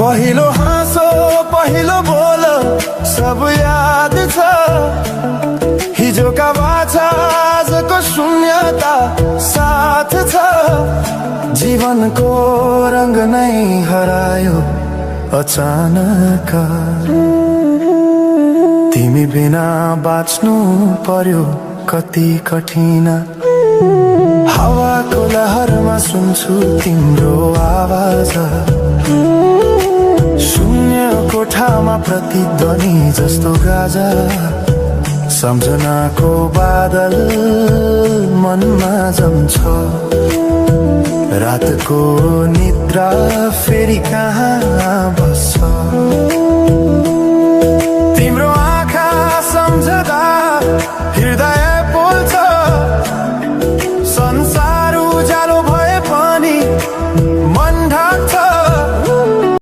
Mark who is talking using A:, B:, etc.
A: पहिलो हाँसो पहिलो बोल सब याद छ, हिजोका बाछा आजको शून्यता साथ छ। जीवनको रंग नै हरायो अचानक, तिमी बिना बाँच्नु पर्यो कति कठिन। हावाको लहरमा सुन्छु तिम्रो आवाज, शून्य कोठामा प्रतिध्वनि जस्तो गाजा। सम्झनाको बादल मनमा जम्छ, रातको निद्रा फेरि कहाँ